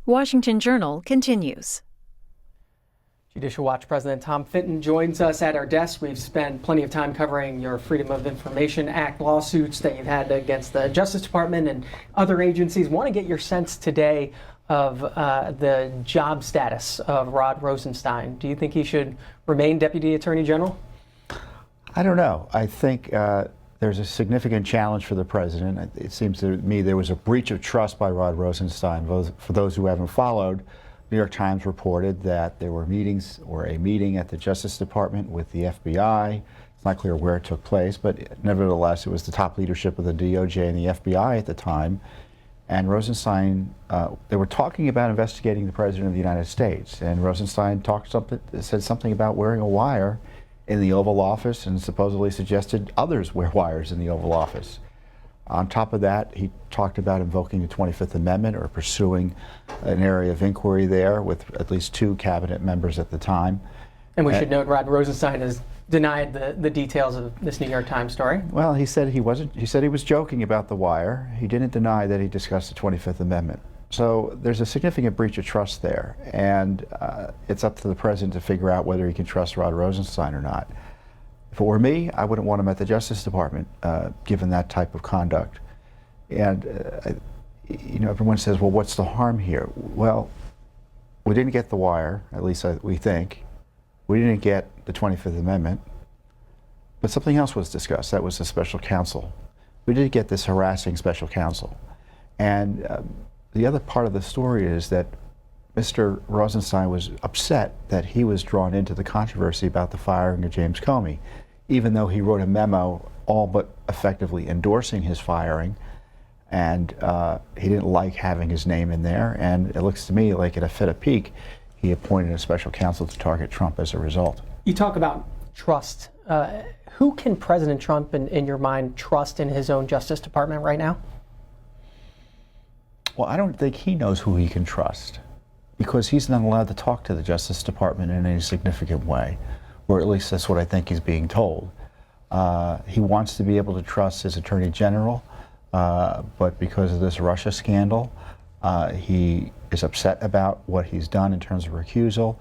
Washington Journal continues. Judicial Watch President Tom Fitton joins us at our desk. We've spent plenty of time covering your Freedom of Information Act lawsuits that you've had against the Justice Department and other agencies. Want to get your sense today of the job status of Rod Rosenstein. Do you think he should remain Deputy Attorney General? I don't know. I think there's a significant challenge for the president. It seems to me there was a breach of trust by Rod Rosenstein. For those who haven't followed, New York Times reported that there were meetings or a meeting at the Justice Department with the FBI. It's not clear where it took place, but nevertheless, it was the top leadership of the DOJ and the FBI at the time. And Rosenstein, they were talking about investigating the President of the United States. And Rosenstein said something about wearing a wire in the Oval Office and supposedly suggested others wear wires in the Oval Office. On top of that, he talked about invoking the 25th Amendment or pursuing an area of inquiry there with at least 2 cabinet members at the time. And we should note Rod Rosenstein has denied the details of this New York Times story. Well, he said he wasn't. He said he was joking about the wire. He didn't deny that he discussed the 25th Amendment. So there's a significant breach of trust there, and it's up to the president to figure out whether he can trust Rod Rosenstein or not. If it were me, I wouldn't want him at the Justice Department, given that type of conduct. And everyone says, well, what's the harm here? Well, we didn't get the wire, at least we think. We didn't get the 25th Amendment, but something else was discussed. That was the special counsel. We did get this harassing special counsel. And the other part of the story is that Mr. Rosenstein was upset that he was drawn into the controversy about the firing of James Comey, even though he wrote a memo all but effectively endorsing his firing, and he didn't like having his name in there, and it looks to me like at a fit of pique, he appointed a special counsel to target Trump as a result. You talk about trust. Who can President Trump, in your mind, trust in his own Justice Department right now? Well, I don't think he knows who he can trust, because he's not allowed to talk to the Justice Department in any significant way, or at least that's what I think he's being told. He wants to be able to trust his Attorney General, but because of this Russia scandal, he is upset about what he's done in terms of recusal,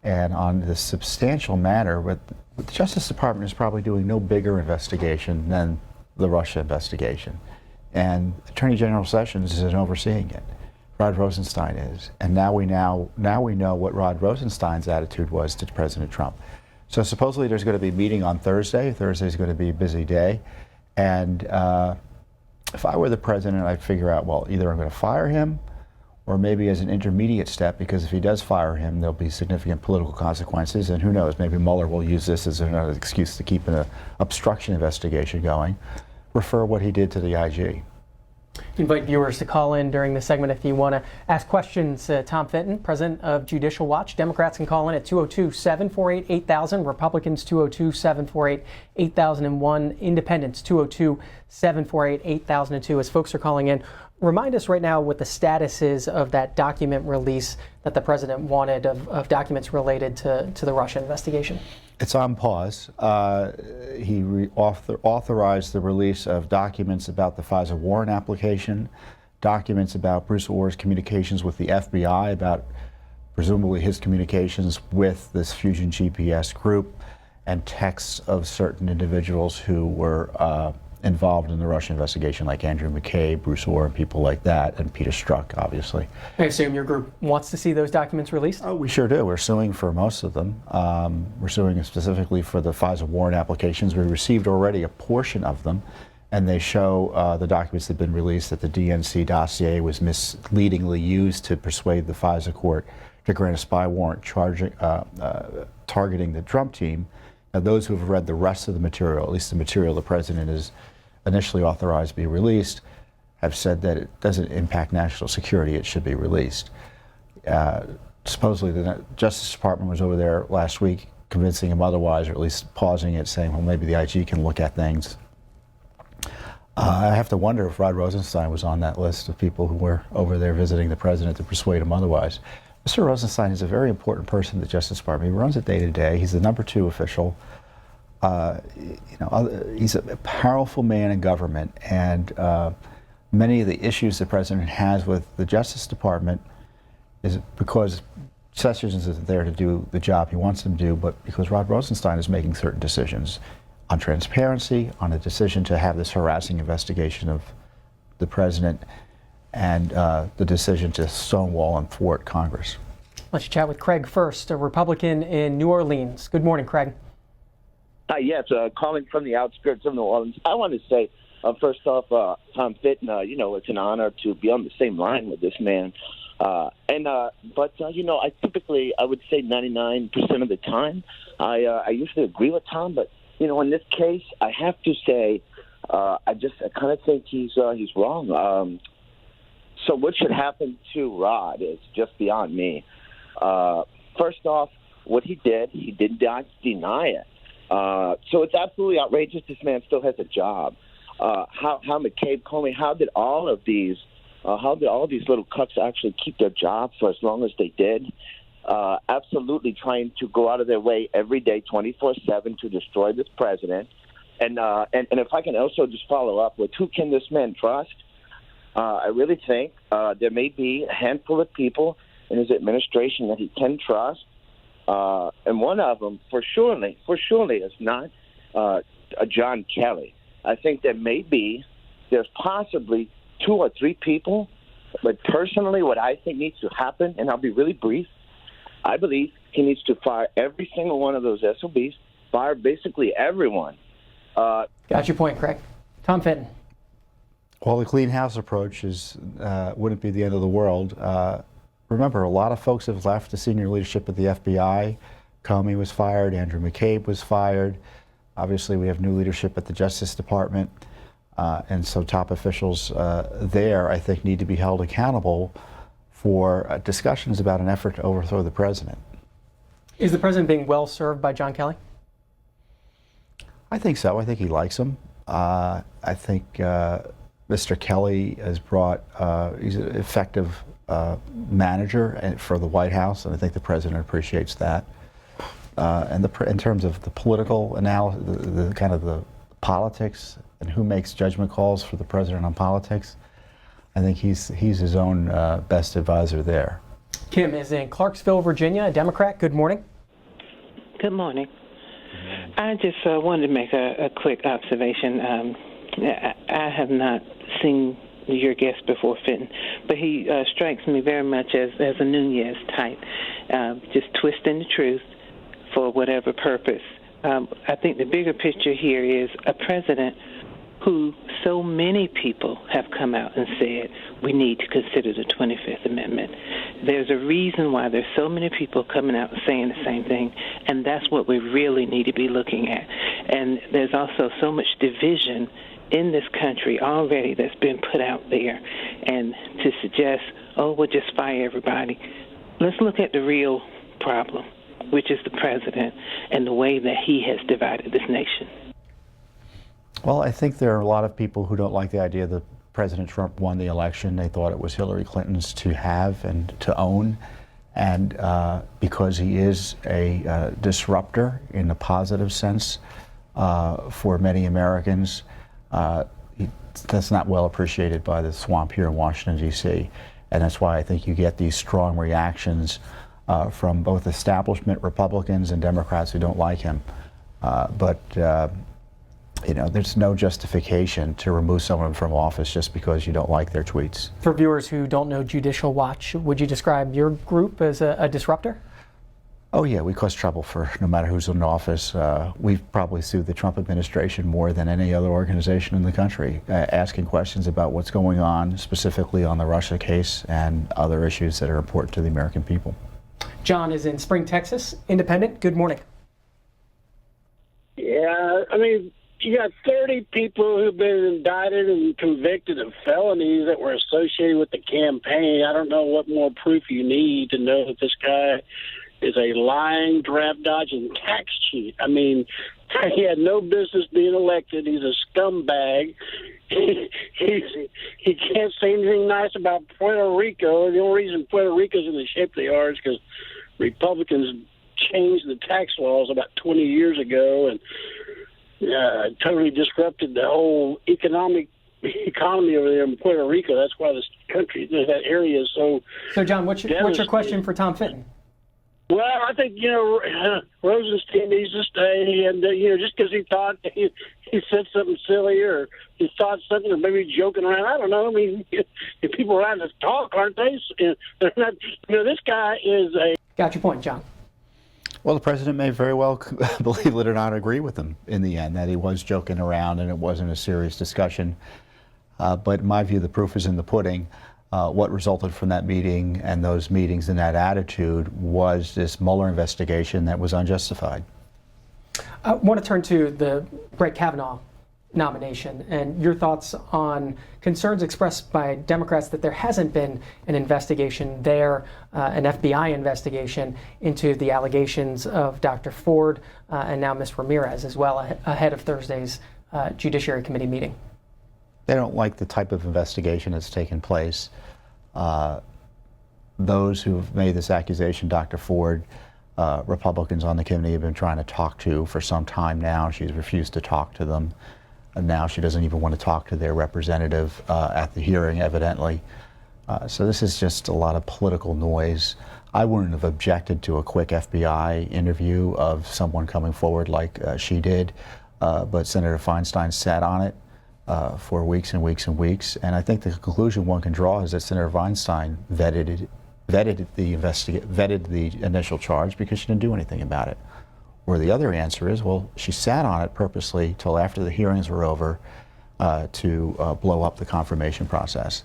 and on this substantial matter, but the Justice Department is probably doing no bigger investigation than the Russia investigation. And Attorney General Sessions isn't overseeing it. Rod Rosenstein is. And now we know what Rod Rosenstein's attitude was to President Trump. So supposedly there's going to be a meeting on Thursday. Thursday's going to be a busy day. And if I were the president, I'd figure out, well, either I'm going to fire him, or maybe as an intermediate step, because if he does fire him, there'll be significant political consequences. And who knows, maybe Mueller will use this as another excuse to keep an obstruction investigation going. Refer what he did to the IG. Invite viewers to call in during the segment if you want to ask questions. Tom Fitton, president of Judicial Watch. Democrats can call in at 202-748-8000. Republicans 202-748-8001. Independents 202-748-8002. As folks are calling in, remind us right now what the status is of that document release that the president wanted of documents related to the Russia investigation. It's on pause. He authorized the release of documents about the FISA warrant application, documents about Bruce Orr's communications with the FBI, about presumably his communications with this Fusion GPS group, and texts of certain individuals who were involved in the Russia investigation, like Andrew McCabe, Bruce Orr, and people like that, and Peter Strzok, obviously. I assume your group wants to see those documents released? Oh, we sure do. We're suing for most of them. We're suing specifically for the FISA warrant applications. We received already a portion of them, and they show the documents that have been released that the DNC dossier was misleadingly used to persuade the FISA court to grant a spy warrant targeting the Trump team. Now, those who have read the rest of the material, at least the material the president has initially authorized to be released, have said that it doesn't impact national security, it should be released. Supposedly the Justice Department was over there last week convincing him otherwise, or at least pausing it, saying, well, maybe the IG can look at things. I have to wonder if Rod Rosenstein was on that list of people who were over there visiting the president to persuade him otherwise. Mr. Rosenstein is a very important person in the Justice Department. He runs it day to day. He's the #2 official. He's a powerful man in government, and many of the issues the president has with the Justice Department is because Sessions isn't there to do the job he wants him to do, but because Rod Rosenstein is making certain decisions on transparency, on a decision to have this harassing investigation of the president, and the decision to stonewall and thwart Congress. Let's chat with Craig first, a Republican in New Orleans. Good morning, Craig. Yes, calling from the outskirts of New Orleans. I want to say, first off, Tom Fitton, it's an honor to be on the same line with this man. But I I would say 99% of the time, I usually agree with Tom. But, in this case, I have to say, I kind of think he's wrong. So what should happen to Rod is just beyond me. First off, what he did not deny it. So it's absolutely outrageous this man still has a job. How McCabe, Comey, how did all of these little cucks actually keep their jobs for as long as they did? Absolutely trying to go out of their way every day, 24/7, to destroy this president. And if I can also just follow up with who can this man trust? I really think there may be a handful of people in his administration that he can trust. And one of them, for surely is not a John Kelly. I think there's possibly 2 or 3 people. But personally, what I think needs to happen, and I'll be really brief, I believe he needs to fire every single one of those SOBs, fire basically everyone. Got your point, Craig. Tom Fitton. Well, the clean house approach wouldn't be the end of the world. Remember, a lot of folks have left the senior leadership at the FBI. Comey was fired. Andrew McCabe was fired. Obviously, we have new leadership at the Justice Department. And so top officials there, I think, need to be held accountable for discussions about an effort to overthrow the president. Is the president being well served by John Kelly? I think so. I think he likes him. I think Mr. Kelly has he's an effective manager for the White House, and I think the president appreciates that. And in terms of the political analysis, the kind of the politics and who makes judgment calls for the president on politics, I think he's his own best advisor there. Kim is in Clarksville, Virginia, a Democrat. Good morning. Good morning. I just wanted to make a quick observation. I have not seen your guest before, Fitton, but he strikes me very much as a Nunez type, just twisting the truth for whatever purpose. I think the bigger picture here is a president who so many people have come out and said we need to consider the 25th Amendment. There's a reason why there's so many people coming out and saying the same thing, and that's what we really need to be looking at. And there's also so much division in this country already that's been put out there. And to suggest, we'll just fire everybody. Let's look at the real problem, which is the president and the way that he has divided this nation. Well, I think there are a lot of people who don't like the idea that President Trump won the election. They thought it was Hillary Clinton's to have and to own. And because he is a disruptor in the positive sense for many Americans, that's not well appreciated by the swamp here in Washington, D.C. And that's why I think you get these strong reactions from both establishment Republicans and Democrats who don't like him. There's no justification to remove someone from office just because you don't like their tweets. For viewers who don't know Judicial Watch, would you describe your group as a disruptor? Oh yeah, we cause trouble for no matter who's in office. We've probably sued the Trump administration more than any other organization in the country, asking questions about what's going on, specifically on the Russia case and other issues that are important to the American people. John is in Spring, Texas, independent. Good morning. Yeah, you got 30 people who've been indicted and convicted of felonies that were associated with the campaign. I don't know what more proof you need to know that this guy is a lying, draft-dodging tax cheat. He had no business being elected. He's a scumbag. He can't say anything nice about Puerto Rico. The only reason Puerto Rico's in the shape they are is because Republicans changed the tax laws about 20 years ago and totally disrupted the whole economic economy over there in Puerto Rico. That's why this country, that area is so. So, John, what's your question for Tom Fitton? Well, I think, Rosenstein needs to stay, and, just because he thought he said something silly or he thought something or maybe joking around, I don't know. I mean, if people are allowed to talk, aren't they? They're not, this guy is a... Got your point, John. Well, the president may very well, believe it or not, agree with him in the end, that he was joking around and it wasn't a serious discussion. But in my view, the proof is in the pudding. What resulted from that meeting and those meetings and that attitude was this Mueller investigation that was unjustified. I want to turn to the Brett Kavanaugh nomination and your thoughts on concerns expressed by Democrats that there hasn't been an investigation there, an FBI investigation into the allegations of Dr. Ford and now Ms. Ramirez as well ahead of Thursday's Judiciary Committee meeting. They don't like the type of investigation that's taken place. Those who've made this accusation, Dr. Ford, Republicans on the committee have been trying to talk to for some time now. She's refused to talk to them. And now she doesn't even want to talk to their representative at the hearing, evidently. So this is just a lot of political noise. I wouldn't have objected to a quick FBI interview of someone coming forward like she did, but Senator Feinstein sat on it for weeks and weeks and weeks. And I think the conclusion one can draw is that Senator Feinstein vetted the initial charge because she didn't do anything about it. Or the other answer is, well, she sat on it purposely till after the hearings were over to blow up the confirmation process.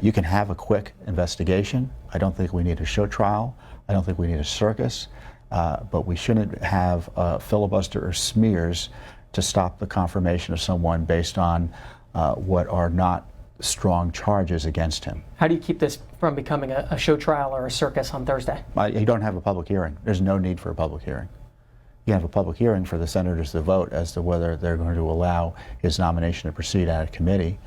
You can have a quick investigation. I don't think we need a show trial. I don't think we need a circus. But we shouldn't have filibuster or smears to stop the confirmation of someone based on what are not strong charges against him. How do you keep this from becoming a show trial or a circus on Thursday? You don't have a public hearing. There's no need for a public hearing. You have a public hearing for the senators to vote as to whether they're going to allow his nomination to proceed out of committee.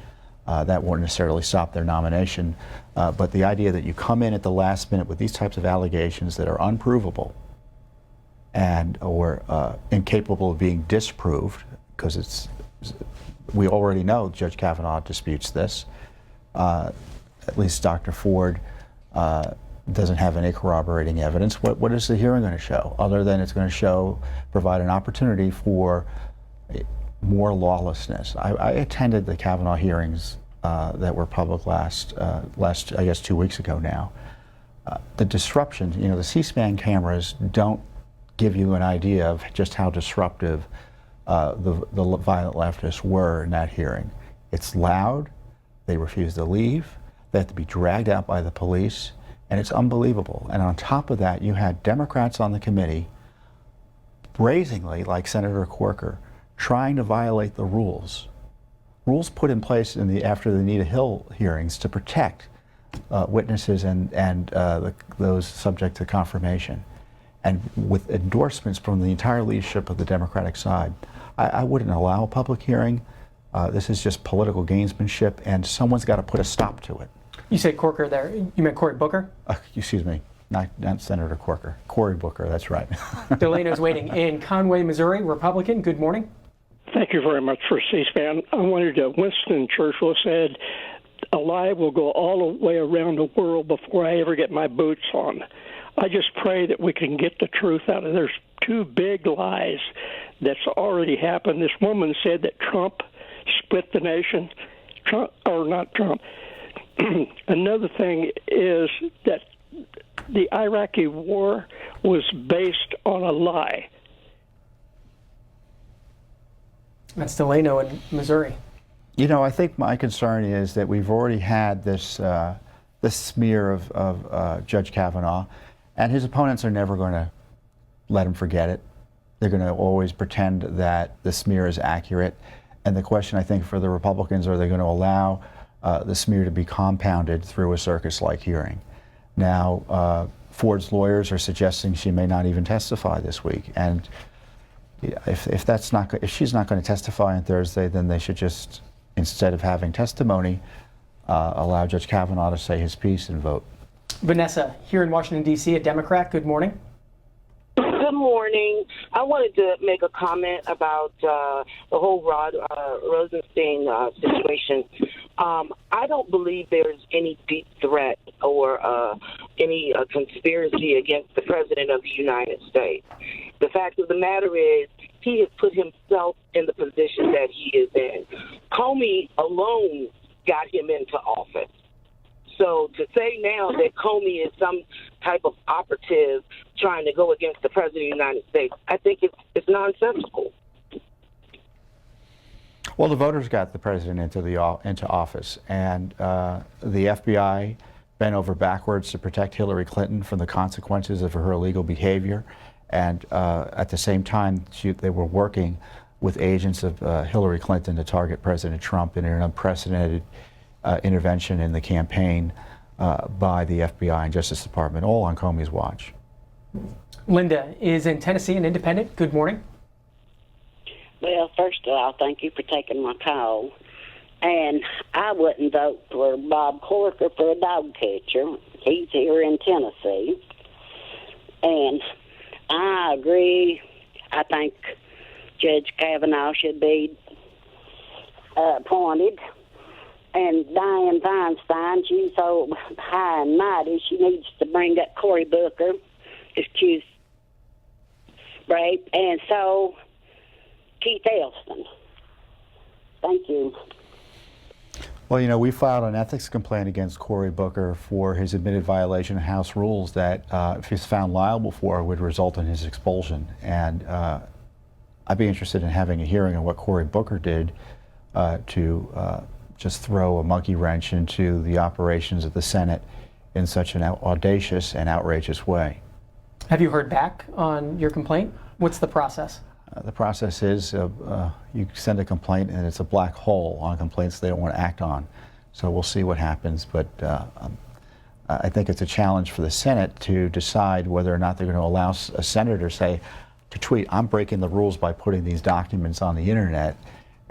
That won't necessarily stop their nomination. But the idea that you come in at the last minute with these types of allegations that are unprovable or incapable of being disproved, because we already know Judge Kavanaugh disputes this. At least Dr. Ford doesn't have any corroborating evidence. What is the hearing going to show, other than it's going to provide an opportunity for more lawlessness? I attended the Kavanaugh hearings that were public last, I guess, 2 weeks ago now. The disruption, the C-SPAN cameras don't give you an idea of just how disruptive the violent leftists were in that hearing. It's loud. They refuse to leave. They have to be dragged out by the police. And it's unbelievable. And on top of that, you had Democrats on the committee brazenly, like Senator Corker, trying to violate the rules put in place after the Anita Hill hearings to protect witnesses and those subject to confirmation. And with endorsements from the entire leadership of the Democratic side, I wouldn't allow a public hearing. This is just political gamesmanship, and someone's got to put a stop to it. You say Corker there. You meant Cory Booker? Excuse me, not Senator Corker. Cory Booker, that's right. Delano's waiting in Conway, Missouri, Republican. Good morning. Thank you very much for C-SPAN. I wanted to, Winston Churchill said, a lie will go all the way around the world before I ever get my boots on. I just pray that we can get the truth out of it. There's two big lies that's already happened. This woman said that Trump split the nation. Not Trump. Another thing is that the Iraqi war was based on a lie. That's Delano in Missouri. I think my concern is that we've already had this smear of Judge Kavanaugh, and his opponents are never going to let him forget it. They're going to always pretend that the smear is accurate. And the question, I think, for the Republicans, are they going to allow the smear to be compounded through a circus-like hearing? Now, Ford's lawyers are suggesting she may not even testify this week. And if she's not going to testify on Thursday, then they should just, instead of having testimony, allow Judge Kavanaugh to say his piece and vote. Vanessa, here in Washington, D.C., a Democrat. Good morning. Good morning. I wanted to make a comment about the whole Rod Rosenstein situation. I don't believe there's any deep threat or any conspiracy against the President of the United States. The fact of the matter is he has put himself in the position that he is in. Comey alone got him into office. So to say now that Comey is some type of operative trying to go against the President of the United States, I think it's nonsensical. Well, the voters got the president into office, and the FBI bent over backwards to protect Hillary Clinton from the consequences of her illegal behavior, and at the same time, they were working with agents of Hillary Clinton to target President Trump in an unprecedented intervention in the campaign by the FBI and Justice Department, all on Comey's watch. Linda is in Tennessee and independent. Good morning. Well, first of all, thank you for taking my call. And I wouldn't vote for Bob Corker for a dog catcher. He's here in Tennessee. And I agree. I think Judge Kavanaugh should be appointed. And Dianne Feinstein, she's so high and mighty, she needs to bring up Cory Booker, accused rape, and so Keith Elston. Thank you. Well, you know, we filed an ethics complaint against Cory Booker for his admitted violation of House rules that, if he's found liable for, would result in his expulsion. And I'd be interested in having a hearing on what Cory Booker did to just throw a monkey wrench into the operations of the Senate in such an audacious and outrageous way. Have you heard back on your complaint? What's the process? The process is you send a complaint and it's a black hole on complaints they don't want to act on. So we'll see what happens, but I think it's a challenge for the Senate to decide whether or not they're going to allow a senator to tweet, I'm breaking the rules by putting these documents on the internet,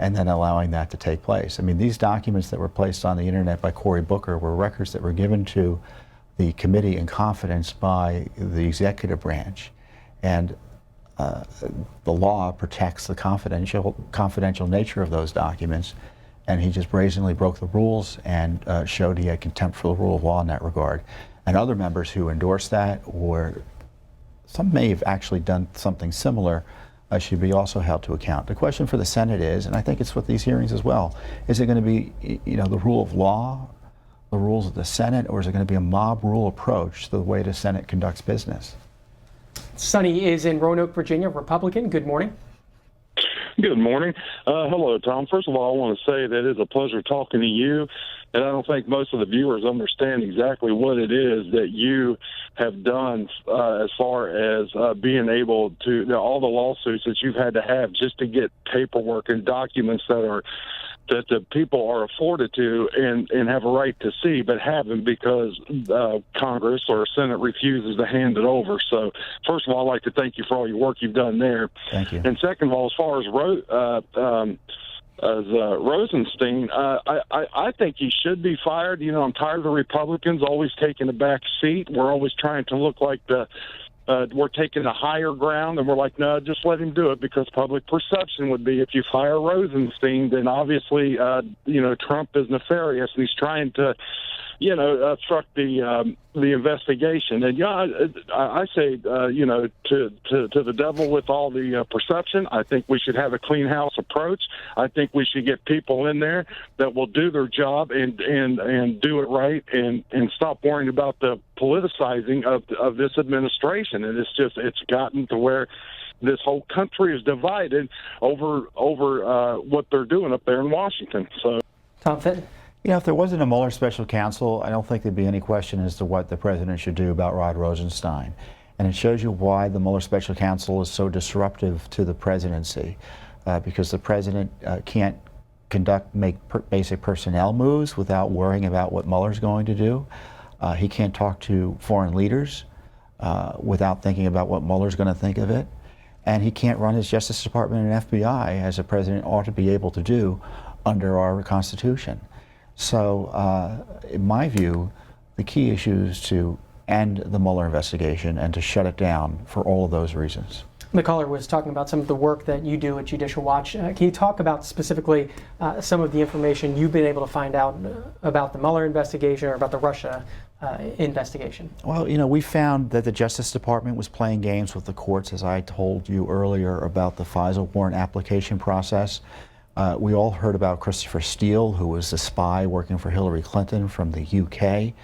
and then allowing that to take place. I mean, these documents that were placed on the internet by Cory Booker were records that were given to the committee in confidence by the executive branch. And the law protects the confidential nature of those documents, and he just brazenly broke the rules and showed he had contempt for the rule of law in that regard. And other members who endorsed that, or some may have actually done something similar, should be also held to account. The question for the Senate is, and I think it's with these hearings as well, is it going to be, you know, the rule of law, the rules of the Senate, or is it going to be a mob rule approach to the way the Senate conducts business? Sonny is in Roanoke, Virginia, Republican. Good morning. Good morning. Hello, Tom. First of all, I want to say that it's a pleasure talking to you, and I don't think most of the viewers understand exactly what it is that you have done as far as being able to, all the lawsuits that you've had to have just to get paperwork and documents that the people are afforded to and have a right to see, but haven't because Congress or Senate refuses to hand it over. So, first of all, I'd like to thank you for all your work you've done there. Thank you. And second of all, as far as Rosenstein, I think he should be fired. You know, I'm tired of the Republicans always taking a back seat. We're always trying to look like we're taking the higher ground, and we're like, no, just let him do it, because public perception would be if you fire Rosenstein, then obviously, Trump is nefarious, and he's trying to, obstruct the investigation. And I say, to the devil with all the perception. I think we should have a clean house approach. I think we should get people in there that will do their job and do it right and stop worrying about the politicizing of this administration. And it's gotten to where this whole country is divided over what they're doing up there in Washington. So, Tom Fitton. You know, if there wasn't a Mueller special counsel, I don't think there'd be any question as to what the president should do about Rod Rosenstein. And it shows you why the Mueller special counsel is so disruptive to the presidency, because the president can't make basic personnel moves without worrying about what Mueller's going to do. He can't talk to foreign leaders without thinking about what Mueller's going to think of it. And he can't run his Justice Department and FBI, as a president ought to be able to do under our Constitution. So, in my view, the key issue is to end the Mueller investigation and to shut it down for all of those reasons. The caller was talking about some of the work that you do at Judicial Watch. Can you talk about specifically some of the information you've been able to find out about the Mueller investigation or about the Russia investigation? Well, you know, we found that the Justice Department was playing games with the courts, as I told you earlier about the FISA warrant application process. We all heard about Christopher Steele, who was a spy working for Hillary Clinton from the UK.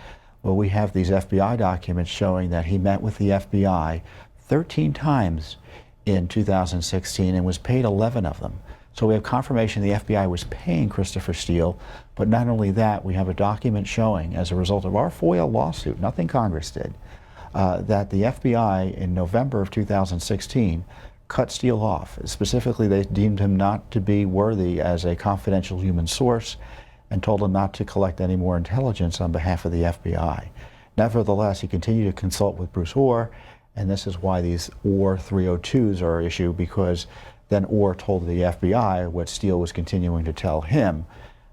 Well, we have these FBI documents showing that he met with the FBI 13 times in 2016 and was paid 11 of them. So we have confirmation the FBI was paying Christopher Steele, but not only that, we have a document showing, as a result of our FOIA lawsuit, nothing Congress did, that the FBI in November of 2016 cut Steele off. Specifically, they deemed him not to be worthy as a confidential human source and told him not to collect any more intelligence on behalf of the FBI. Nevertheless, he continued to consult with Bruce Orr, and this is why these Orr 302s are issued, because then Orr told the FBI what Steele was continuing to tell him.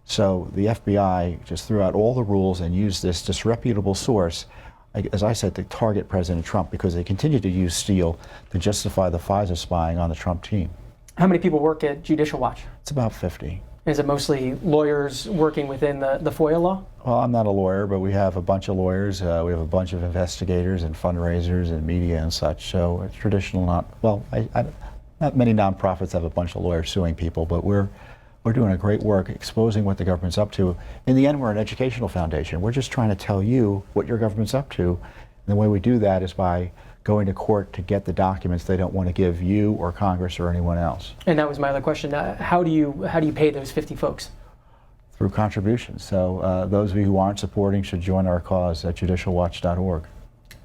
So the FBI just threw out all the rules and used this disreputable source, as I said, to target President Trump, because they continued to use Steele to justify the FISA spying on the Trump team. How many people work at Judicial Watch? It's about 50. Is it mostly lawyers working within the FOIA law? Well, I'm not a lawyer, but we have a bunch of lawyers. We have a bunch of investigators and fundraisers and media and such. So it's traditional, not many nonprofits have a bunch of lawyers suing people, but we're doing a great work exposing what the government's up to. In the end, we're an educational foundation. We're just trying to tell you what your government's up to. And the way we do that is by going to court to get the documents they don't want to give you or Congress or anyone else. And that was my other question. How do you pay those 50 folks? Through contributions. So those of you who aren't supporting should join our cause at judicialwatch.org.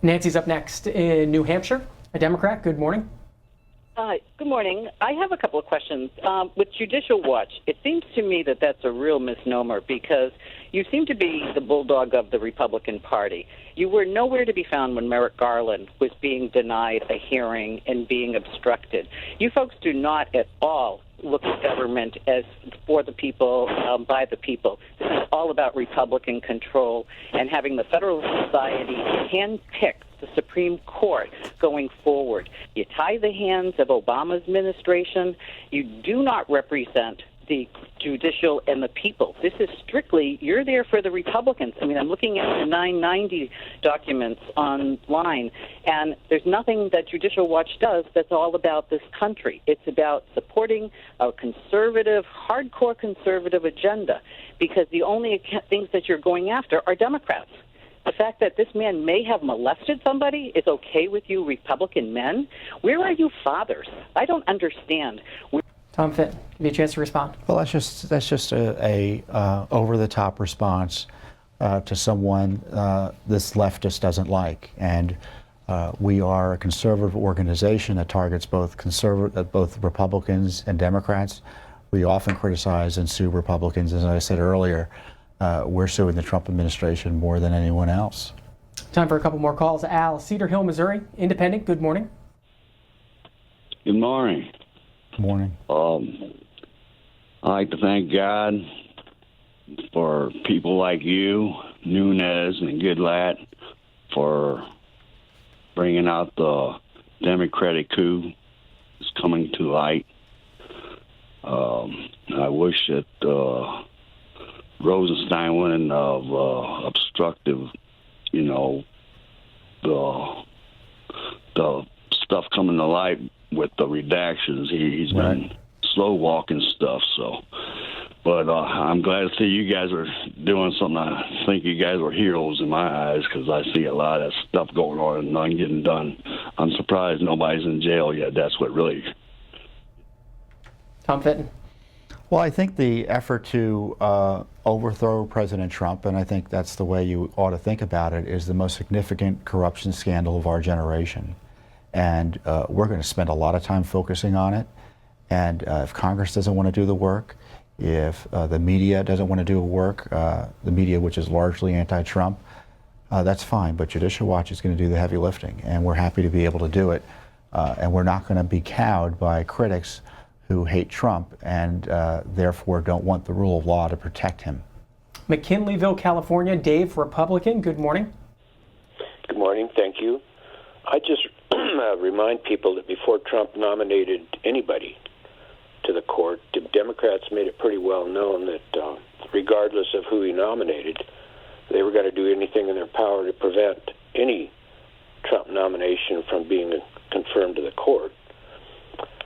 Nancy's up next in New Hampshire, a Democrat. Good morning. Good morning. I have a couple of questions. With Judicial Watch, it seems to me that that's a real misnomer, because you seem to be the bulldog of the Republican Party. You were nowhere to be found when Merrick Garland was being denied a hearing and being obstructed. You folks do not at all look at government as for the people, by the people. This is all about Republican control and having the Federal Society handpick the Supreme Court going forward. You tie the hands of Obama's administration. You do not represent the judicial and the people. This is strictly, you're there for the Republicans. I mean, I'm looking at the 990 documents online, and there's nothing that Judicial Watch does that's all about this country. It's about supporting a conservative, hardcore conservative agenda, because the only things that you're going after are Democrats. The fact that this man may have molested somebody is okay with you Republican men? Where are you fathers? I don't understand. Tom Fitton, give you a chance to respond. Well, that's just a over-the-top response to someone this leftist doesn't like, and we are a conservative organization that targets both Republicans and Democrats. We often criticize and sue Republicans. As I said earlier, we're suing the Trump administration more than anyone else. Time for a couple more calls. Al, Cedar Hill, Missouri, independent. Good morning. Good morning. Morning. I'd like to thank God for people like you, Nunes and Goodlatte, for bringing out the Democratic coup that's coming to light. I wish that Rosenstein wouldn't have obstructive, the stuff coming to light with the redactions. He's been slow walking stuff. So, but I'm glad to see you guys are doing something. I think you guys are heroes in my eyes, because I see a lot of stuff going on and none getting done. I'm surprised nobody's in jail yet. That's what really. Tom Fitton. Well, I think the effort to overthrow President Trump, and I think that's the way you ought to think about it, is the most significant corruption scandal of our generation. And we're going to spend a lot of time focusing on it. And if Congress doesn't want to do the work, if the media doesn't want to do the work, the media, which is largely anti-Trump, that's fine. But Judicial Watch is going to do the heavy lifting, and we're happy to be able to do it. And we're not going to be cowed by critics who hate Trump and therefore don't want the rule of law to protect him. McKinleyville, California, Dave, Republican. Good morning. Good morning. morning. Thank you. I just remind people that before Trump nominated anybody to the court, the Democrats made it pretty well known that regardless of who he nominated, they were going to do anything in their power to prevent any Trump nomination from being confirmed to the court.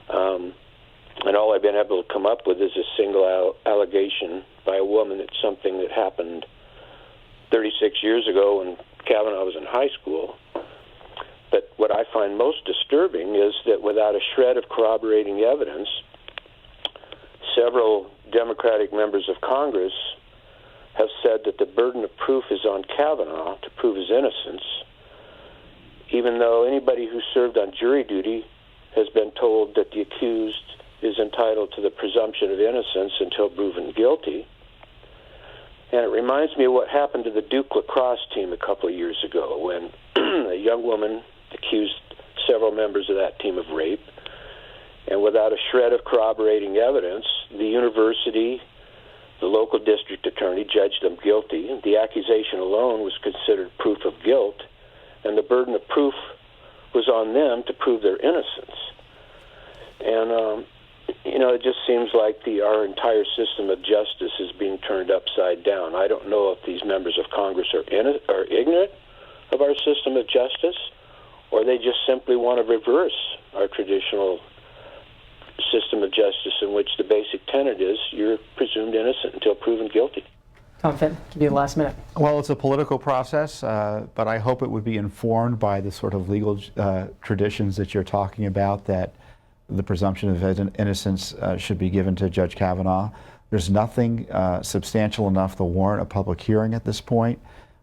And all I've been able to come up with is a single allegation by a woman that's something that happened 36 years ago when Kavanaugh was in high school. But what I find most disturbing is that without a shred of corroborating evidence, several Democratic members of Congress have said that the burden of proof is on Kavanaugh to prove his innocence, even though anybody who served on jury duty has been told that the accused is entitled to the presumption of innocence until proven guilty. And it reminds me of what happened to the Duke lacrosse team a couple of years ago when a young woman accused several members of that team of rape. And without a shred of corroborating evidence, the university, the local district attorney judged them guilty. The accusation alone was considered proof of guilt, and the burden of proof was on them to prove their innocence. And, it just seems like our entire system of justice is being turned upside down. I don't know if these members of Congress are ignorant of our system of justice, or they just simply want to reverse our traditional system of justice in which the basic tenet is you're presumed innocent until proven guilty. Tom Fitton, give you the last minute. Well, it's a political process, but I hope it would be informed by the sort of legal traditions that you're talking about, that the presumption of innocence should be given to Judge Kavanaugh. There's nothing substantial enough to warrant a public hearing at this point.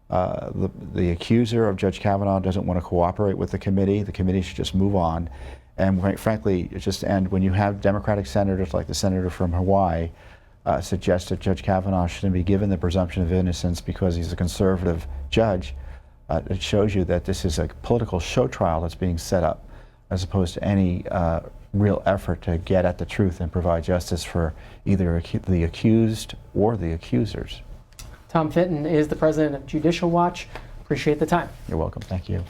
The accuser of Judge Kavanaugh doesn't want to cooperate with the committee. The committee should just move on. And quite frankly, it just end when you have Democratic senators like the senator from Hawaii suggest that Judge Kavanaugh shouldn't be given the presumption of innocence because he's a conservative judge. It shows you that this is a political show trial that's being set up, as opposed to any real effort to get at the truth and provide justice for either the accused or the accusers. Tom Fitton is the president of Judicial Watch. Appreciate the time. You're welcome. Thank you.